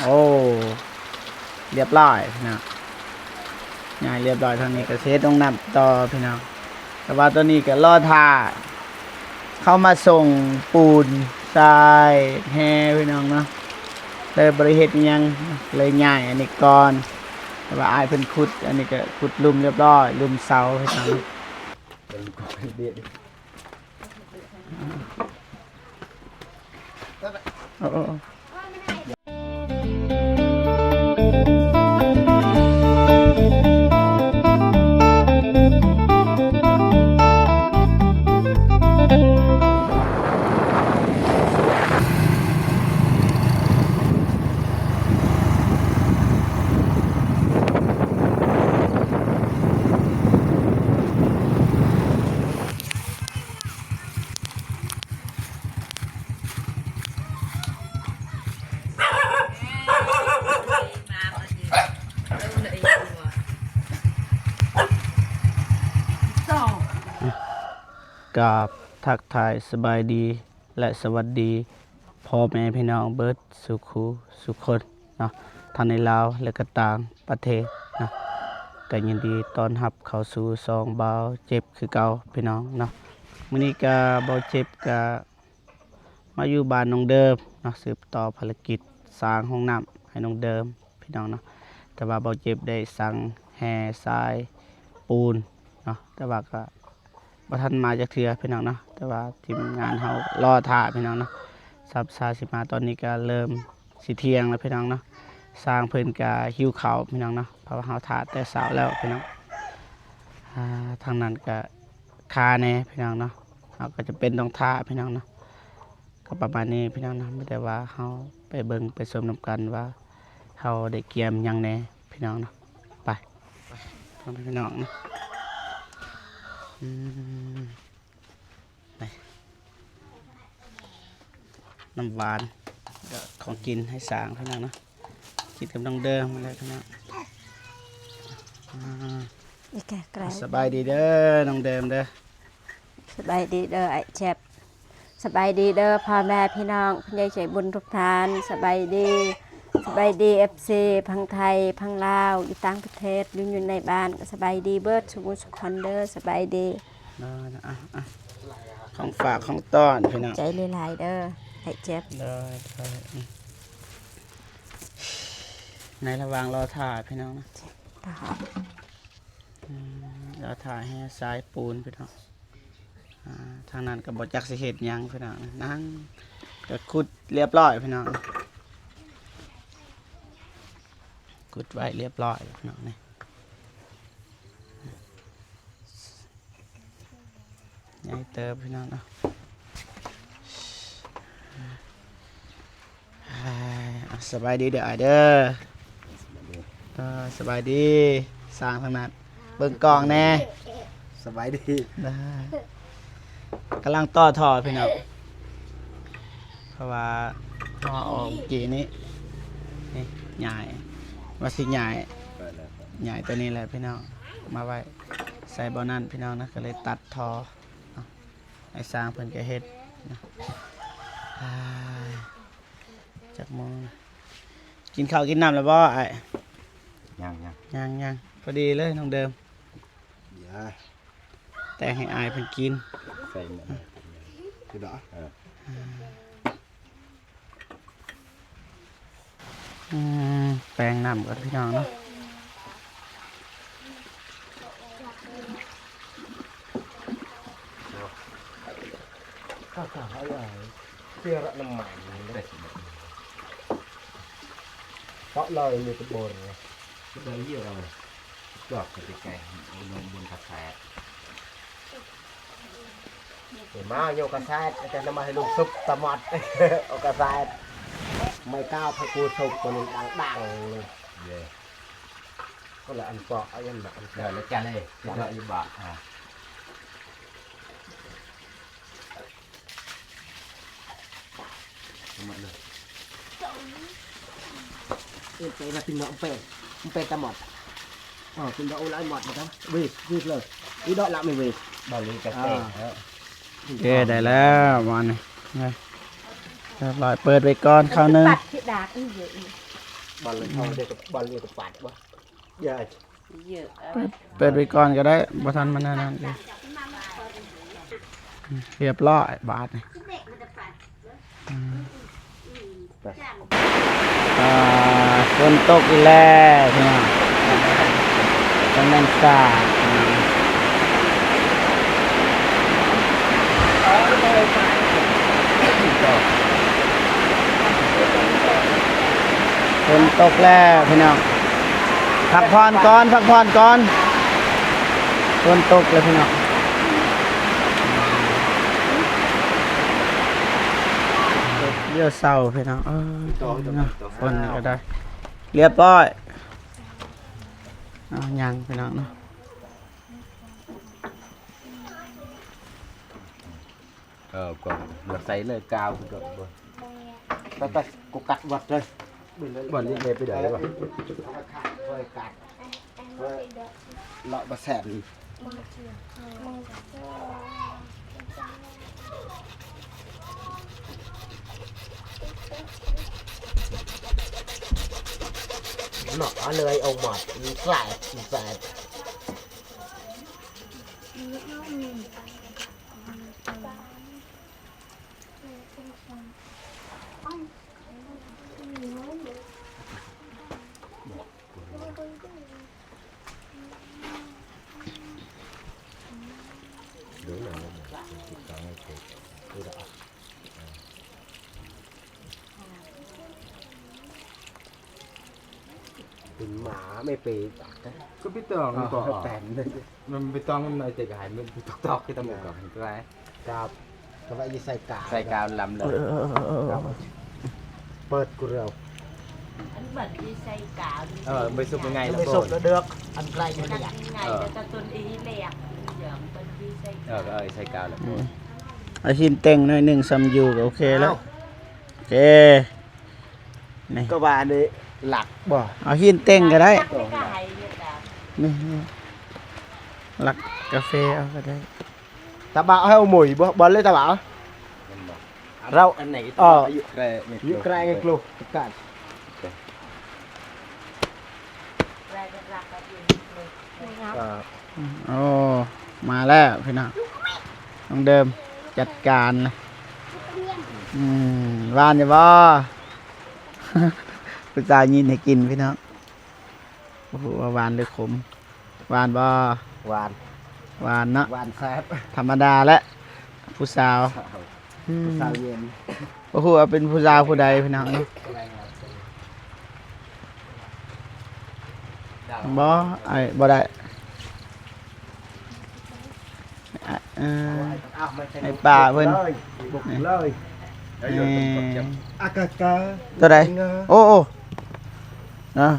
โอ้เรียบร้อยพี่น้องง่ายเรียบร้อยทางนี้ก็เซตต้องนำต่อพี่น้องแต่ว่าตัวนี้ก็รอท่าเข้ามาส่งปูนทรายแฮพี่น้องเนาะเลยบริเหตุยังเลยง่ายอันนี้ก่อนแต่ว่าอายเพิ่นขุดอันนี้ก็ขุดลุมเรียบร้อยลุมเสาพี่น้องโอ้กับทักทายสบายดีและสวัสดีพ่อแม่พี่น้องเบิร์ดสุขุสุขคนเนาะทั้งในลาวและก็ต่างประเทศนะก็ยินดีต้อนรับเข้าสู่ซองเบาเจ็บคือเก่าพี่น้องเนาะมื้อนี้ก็เบาเจ็บก็มาอยู่บ้านน้องเดิมเนาะสืบต่อภารกิจสร้างห้องน้ำให้น้องเดิมพี่น้องเนาะแต่ว่าเบาเจ็บได้สั่งแห่ทรายปูนเนาะแต่ว่าก็บ่ทันมาจากเทือพี่น้องเนาะแต่ว่าทีมงานเฮารอท่าพี่น้องเนาะซับซาสิมาตอนนี้ก็เริ่มสิเที่ยงแล้วพี่น้องเนาะสร้างเพิ่นก็หิวข้าวพี่น้องเนาะเพราะว่าเฮาท่าแต่เช้าแล้วพี่น้องทางนั้นก็คาแน่พี่น้องเนาะเฮาก็จะเป็นต้องท่าพี่น้องเนาะก็ประมาณนี้พี่น้องเนาะไม่ได้ว่าเฮาไปเบิ่งไปชมนํกันว่าเฮาได้เกียมหยังแน่พี่น้องเนาะไปพี่น้องเนาะน้ำหวานของกินให้สางพี่น้องเนาะกินกับน้องเดิมมาเลยพี่น้องสบายดีเด้อน้องเดิมเด้อสบายดีเด้อไอ้เจ็บสบายดีเด้อพ่อแม่พี่น้องพี่ใหญ่ใจบุญทุกท่านสบายดีFC พังไทยพังลาวอยู่ต่างประเทศอยู่ในบ้านก็สบายดีเบิดสุขสุขคนเด้อสบายดีของฝากของต้อนพี่น้องใจหลายๆเด้อไอ้เจ็บในระหว่างรอถ่ายพี่น้องนะรอถ่ายให้สายปูนพี่น้องทางนั้นก็บ่จักสิเฮ็ดหยังพี่น้องนั่งก็ขุดเรียบร้อยพี่น้องขุดไว้เรียบร้อยพี่น้องนี่ใหญ่เติบพี่น้องเนาะสบายดีเด้อเด้อสบายดีสร้างทางนั้นเบิ่งกองแน่สบายดีกำลังต่อท่อพี่น้องเพราะว่าท่อออกกี่นี้นี่ใหญ่มาสิใหญ่ตัวนี้แหละพี่น้องมาไว้ใส่บ่อนั่นพี่น้องนะก็เลยตัดท่อไอ้สร้างเพิ่นก็เฮ็ดจักมองกินข้าวกินน้ำแล้วบ่ไอ้ยังพอดีเลยน้องเดิมแต่ให้อายเพิ่นกินใส่คือดอกแปลงน้ำก่อนพี่น้องเนาะข้าวขาใหญ่เพื่อระน้ำมันได้สิเพราะเรามีตะโบนไงตะโบนเยอะเลยจอบกับไก่บนกระแสเห็นมาโยกกระแสแต่น้ำมันให้ลูกซุปตะมัดเอากระแสไม่ก้าวพะกูซุปตัวนึงดังเลยก็เลยอันเปาะอันแบบเดี๋ยวแล้วกันเลยจะเจาะอยู่บ่าหมดเลยไปนะพี่น้องไปตะหมดพี่น้องไล่หมดนะครับวีดเลยวีดดอกละไม่วีดบอลลีกาแฟเย้ได้แล้วมันนี่เรียบร้อยเปิดไว้ก่อนข้าวนึง บอลเลยเขาเด็กกับบอลนี่กับปัดวะเยอะ เยอะ เปิดไว้ก่อนก็ได้บ่ทันมันนั่นเลยเรียบร้อยบาทนี่ฝนตกอีกแล้วพี่น้องกำลังสาดฝนตกแล้วพี่น้องพักผ่อนก่อนฝนตกเลยพี่น้องเดี๋ยวเศร้าพี่น้องฝนก็ได้เรียบร้อยยังพี่น้องเนาะ ก่อนเราใส่เลยกาวก่อน ไปกูกัดวัดเลย บอลนี้เลยไปเดี๋ยวได้ป่ะ ขาดไว้กัดเลาะบะแสบหนอเลยเอาหมดแสบเป็นหมาไม่ปีก ก็พี่ตองก่อน แตนเลย มันไปตองมันในเตะกายมันตอกที่ตำรวจก่อนใช่ไหม กาบก็ว่าอีใส่กา ใส่กาวลำเลย เปิดกูเร็ว อันบัดที่ใส่กาว ไปสุกยังไงล่ะ ไม่ โบ สุกแล้วเดือกอันไกลอยู่ นั่ เนี่ น ย ไงแล้วก็ต้นอีแหลกอย่างบัดที่ใส่ ก็ใส่กาวแล้ว เอาชิ้นเต็งหน่อยหนึ่งซัมยูก็โอเคแล้วโอเคนี่ ก็ว่านี่หลักบ่ เอาชิ้นเต็งก็ได้ ไม่ก็ให้เยอะตาม นี่หลักกาแฟเอาก็ได้ ตาบ่าวให้เอาหมุยบ่บอลเลยตาบ่าว เราอันไหนอยู่ใกล้ อยู่ไกลไงครูกัน รายรักกันอยู่เลย โอ้มาแล้วพี่น้องต้องเดิมจัดการเลยหวานจะบ่ ผู้ชายยินให้กินพี่น้องโอ้โหว่าหวานหรือขมหวานบ่ หวาน หวานเนาะ หวานแซ่บ ธรรมดาและผู้สาว สาวเย็น โอ้โหว่าเป็นผู้สาวผู้ใดพี่น้องเนาะบ่ไอ้บ่ได้ไอ้ป่าเพิ่น บุกเลย อากาศกา ตัวใดโอ้โอ้นะ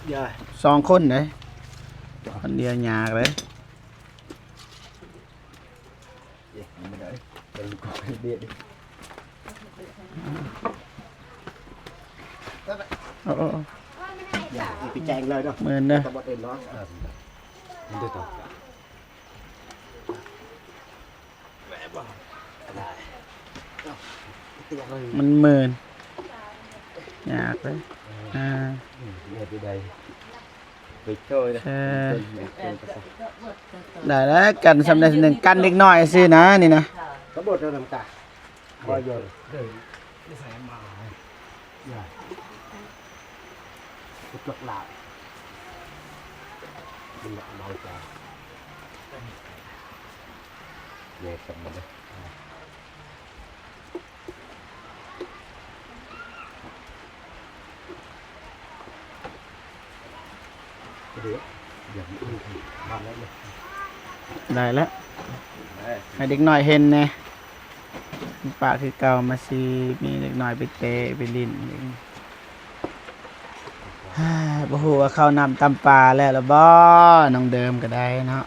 ใหญ่ สองคนเลยคนเดียวยากเลย โอ้โอ้ ใหญ่ปีแจงเลยเนาะ หมื่นเด้อ ตะบดเอ็นเนาะ มันจะตอก มันหมื่นยากเลยเนี่ยไปใดไปโจ้ยนะ ได้แล้วกันสำเร็จหนึ่งกันเล็กน้อยสินะนี่นะ ตะบดเราทำกาพอเยอะใส่มาใหญ่กุดหลักเป็นหลักเมาจ้า เนี่ยกลับมาเลย เดี๋ยวอย่างนี้บ้านแล้วเลย ได้แล้วให้เด็กน้อยเห็นไงปากคือเก่ามาซีมีเด็กน้อยไปเตะไปลิ้นบ่ฮู้ว่าเข้านำตำปลาแล้วล่ะบ่น้องเดิมก็ได้เนาะ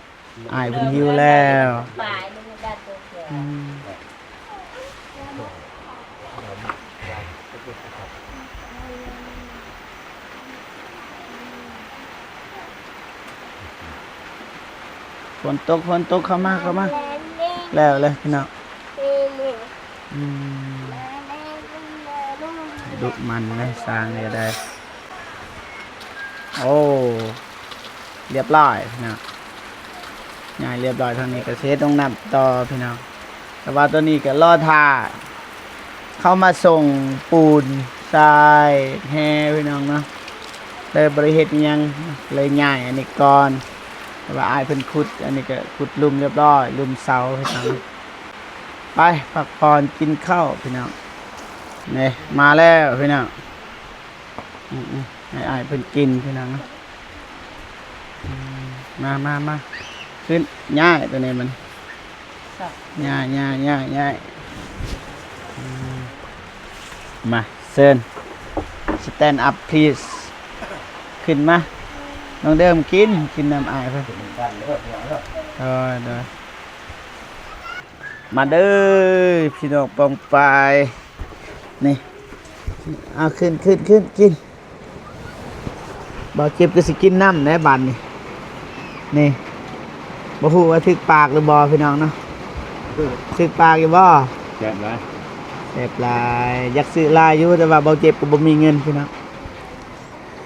อ้ายเพิ่นหิวแล้ว ปลายนี่มันได้ตัวเดียว อืมฝนตกเข้ามาแล้วเลยพี่น้องอืม ดุมันนะสร้างเนี่ยได้โอ้เรียบร้อยพี่น้องง่ายเรียบร้อยทางนี้ก็เซตต้องนำต่อพี่น้องแต่ว่าตัวนี้ก็รอท่าเข้ามาส่งปูนทรายแฮพี่น้องเนาะเลยบริเหตุอิหยังเลยง่ายอันนี้ก่อนแต่ว่าอายเพิ่นขุดอันนี้ก็ขุดลุมเรียบร้อยลุมเสาพี่น้องไปพักผ่อนกินข้าวพี่น้องนี่มาแล้วพี่น้องให้อายเพิ่นกินพี่น้องเนาะมาขึ้นง่ายตัวนี้มันง่ายมาเซิน stand up please ขึ้นมาน้องเดิมกินน้ำอายเพิ่นเด้อมาเด้อพี่น้องปองปายนี่เอาขึ้นกินบ่เจ็บก็สิกินน้ำในบัดนี่บ่ฮู้ว่าถึกปากหรือบ่พี่น้องเนาะถึกปากอยู่บ่ แซ่บไร แซ่บหลายอยากซื้อหลายอยู่แต่ว่าบ่เจ็บก็บ่มีเงินพี่น้อง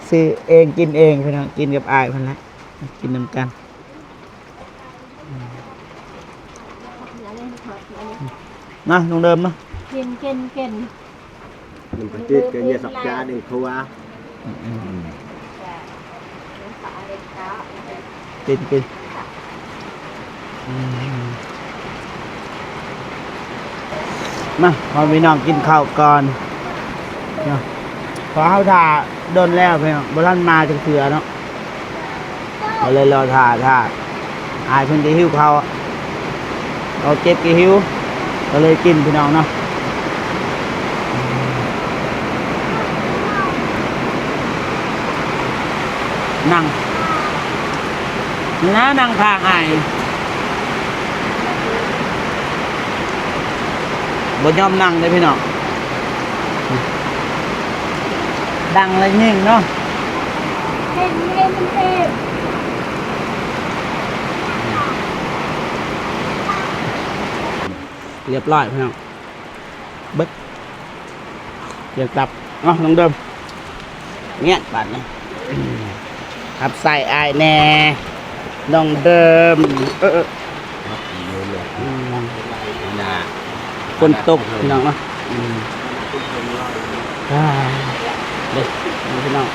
ซื้อเองกินเองพี่น้องกินกับอ้ายเพิ่นแหละกินนำกันนะน้องเดิมเนาะ กิน mình phải tiết cái nhà sập ra đừng thua กินมาพอพี่น้องกินข้าวก่อนเนาะพอเฮาถ่าโดนแล้วพี่น้องบ่ทันมาจังเทื่อเนาะก็เลยรอถ่าอายเพิ่นจะหิวข้าวเอาเจ็บกี่หิวก็เลยกินพี่น้องเนาะนั่งนี่นะนั่งข้างอายบ่ยอมนั่งเลยพี่น้องดังเลยยิ่งเนาะเรียบร้อยพี่น้องเบิดเดี๋ยวกลับเนาะน้องเดิมเงี้ยบัดนี้ครับใส่อายแน่น้องเดิมคนตกพี่น้องเนาะเด็กพี่น้อง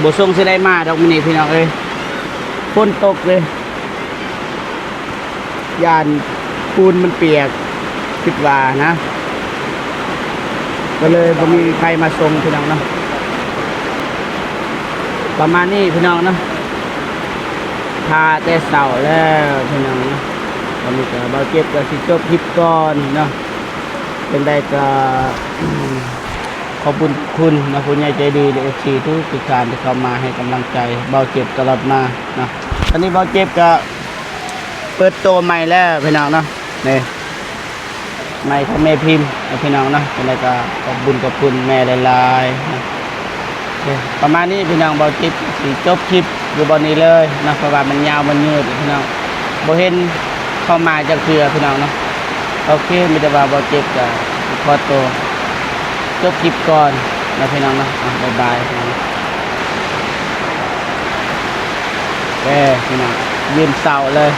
บททรงสิได้มาดอกมินิพี่น้องเอ้ยคนตกเลยยานปูนมันเปียกคิดว่านะก็เลยบ่มีใครมาส่งพี่น้องเนาะประมาณนี้พี่น้องเนาะพาแต่เสาแล้วพี่น้องเนาะตอนนี้ก็เบาเจ็บก็สิจบคลิปก่อนเนาะเป็นได้ก็ขอบคุณนะผู้ใหญ่ใจดีและ FC ทุกท่านที่เข้ามาให้กำลังใจเบาเจ็บตลอดมาเนาะตอนนี้เบาเจ็บก็เปิดตัวใหม่แล้วพี่น้องเนาะนี่ใหม่ของแม่พิมพ์พี่น้องเนาะเป็นไรก็ขอบคุณแม่หลายๆนะประมาณนี้พี่น้องเบาเจ็บสิจบคลิปอยู่บนนี้เลยนะเพราะว่ามันยาวมันยืดพี่น้องบ่เห็นเข้ามาจากเทื่อพี่น้องเนาะโอเคมีแต่ว่าเบาเจ็บก็ขอตัวจบคลิปก่อนนะพี่น้องเนาะบ๊ายบายพี่น้องยืนเศร้าเลย